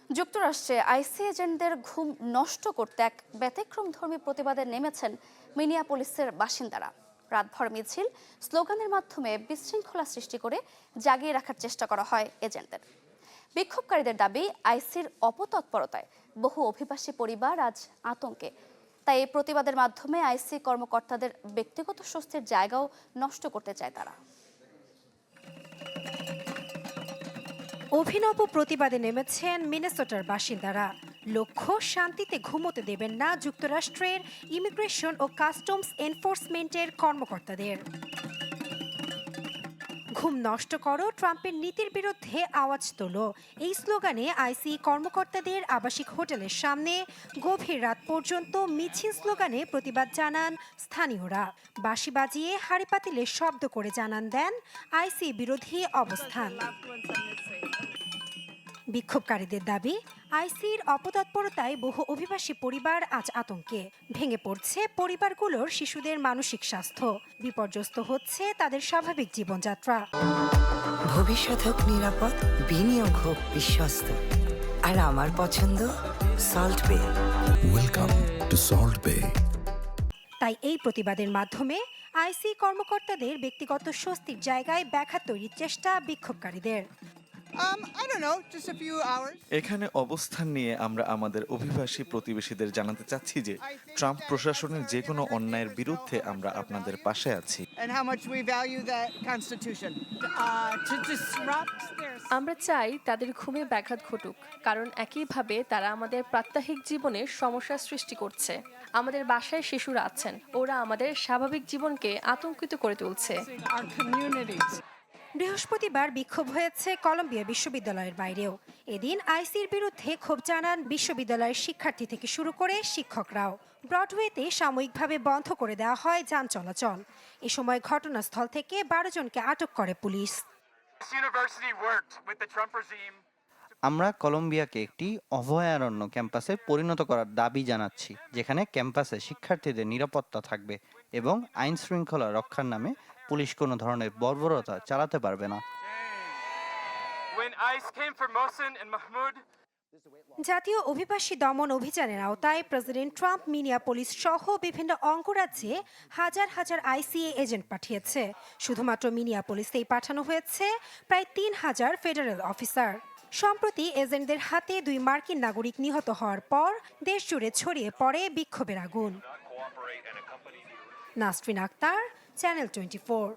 যুক্তরাষ্ট্রে আইসি এজেন্টদের ঘুম নষ্ট করতে এক ব্যতিক্রমধর্মী প্রতিবাদে নেমেছেন মিনিয়াপোলিসের বাসিন্দারা। রাতভর মিছিল, স্লোগানের মাধ্যমে বিশৃঙ্খলা সৃষ্টি করে জাগিয়ে রাখার চেষ্টা করা হয় এজেন্টদের। বিক্ষোভকারীদের দাবি, আইসির অপতৎপরতায় বহু অভিবাসী পরিবার আজ আতঙ্কে। তাই এই প্রতিবাদের মাধ্যমে আইসি কর্মকর্তাদের ব্যক্তিগত স্বস্তির জায়গাও নষ্ট করতে চায় তারা। অভিনব প্রতিবাদে নেমেছেন মিনেসোটার বাসিন্দারা। লক্ষ্য, শান্তিতে ঘুমোতে দেবেন না যুক্তরাষ্ট্রের ইমিগ্রেশন ও কাস্টমস এনফোর্সমেন্টের কর্মকর্তাদের। ঘুম নষ্ট করো, ট্রাম্পের নীতির বিরুদ্ধে আওয়াজ তোলো, এই স্লোগানে আইসি কর্মকর্তাদের আবাসিক হোটেলের সামনে গভীর রাত পর্যন্ত মিছিল স্লোগানে প্রতিবাদ জানান স্থানীয়রা। বাঁশি বাজিয়ে হাড়ি পাতিলে শব্দ করে জানান দেন আইসি বিরোধী অবস্থান। বিক্ষোভকারীদের দাবি, আইসির অপতৎপরতায় বহু অভিবাসী পরিবার আজ আতঙ্কে। ভেঙে পড়ছে পরিবারগুলোর শিশুদের মানসিক স্বাস্থ্য, বিপর্যস্ত হচ্ছে তাদের স্বাভাবিক জীবনযাত্রা। ভবিষ্যৎ হোক নিরাপদ, বিনিয়োগ হোক বিশ্বস্ত, আর আমার পছন্দ সল্ট বে। ওয়েলকাম টু সল্ট বে। তাই এই প্রতিবাদের মাধ্যমে আইসি কর্মকর্তাদের ব্যক্তিগত স্বস্তির জায়গায় ব্যাঘাত তৈরির চেষ্টা বিক্ষোভকারীদের। এখানে অবস্থান নিয়ে আমরা আমাদের অভিবাসী প্রতিবেশীদের জানাতে চাচ্ছি যে ট্রাম্প প্রশাসনের যে কোনো অন্যায়ের বিরুদ্ধে আমরা আপনাদের পাশে আছি। আমরা চাই তাদের ঘুমে ব্যাঘাত ঘটুক, কারণ একইভাবে তারা আমাদের প্রাত্যহিক জীবনে সমস্যা সৃষ্টি করছে। আমাদের বাসায় শিশুরা আছেন, ওরা আমাদের স্বাভাবিক জীবনকে আতঙ্কিত করে তুলছে। বৃহস্পতিবার বিক্ষোভ হয়েছে কলম্বিয়া বিশ্ববিদ্যালয়ের বাইরেও। এদিন আইসির বিরুদ্ধে ক্ষোভ জানান বিশ্ববিদ্যালয়ের শিক্ষার্থী থেকে শুরু করে শিক্ষকরাও। ব্রডওয়েতে সাময়িকভাবে বন্ধ করে দেওয়া হয় যান চলাচল। এ সময় ঘটনাস্থল থেকে 12 জনকে আটক করে পুলিশ। আমরা কলম্বিয়াকে একটি অভয়ারণ্য ক্যাম্পাসে পরিণত করার দাবি জানাচ্ছি, যেখানে ক্যাম্পাসে শিক্ষার্থীদের নিরাপত্তা থাকবে এবং আইন শৃঙ্খলা রক্ষার নামে পুলিশ কোনো ধরনের বর্বরতা চালাতে পারবে না। জাতীয় অভিবাসী দমন অভিযানের আওতায় প্রেসিডেন্ট ট্রাম্প মিনিয়াপোলিস সহ বিভিন্ন অঙ্গরাজ্যে হাজার হাজার আইসিএ এজেন্ট পাঠিয়েছে। শুধুমাত্র মিনিয়াপোলিসেই পাঠানো হয়েছে প্রায় 3000 ফেডারেল অফিসার। সম্প্রতি এজেন্টদের হাতে 2 মার্কিন নাগরিক নিহত হওয়ার পর দেশজুড়ে ছড়িয়ে পড়ে বিক্ষোভের আগুন। নাসরিন আক্তার, চ্যানেল 24।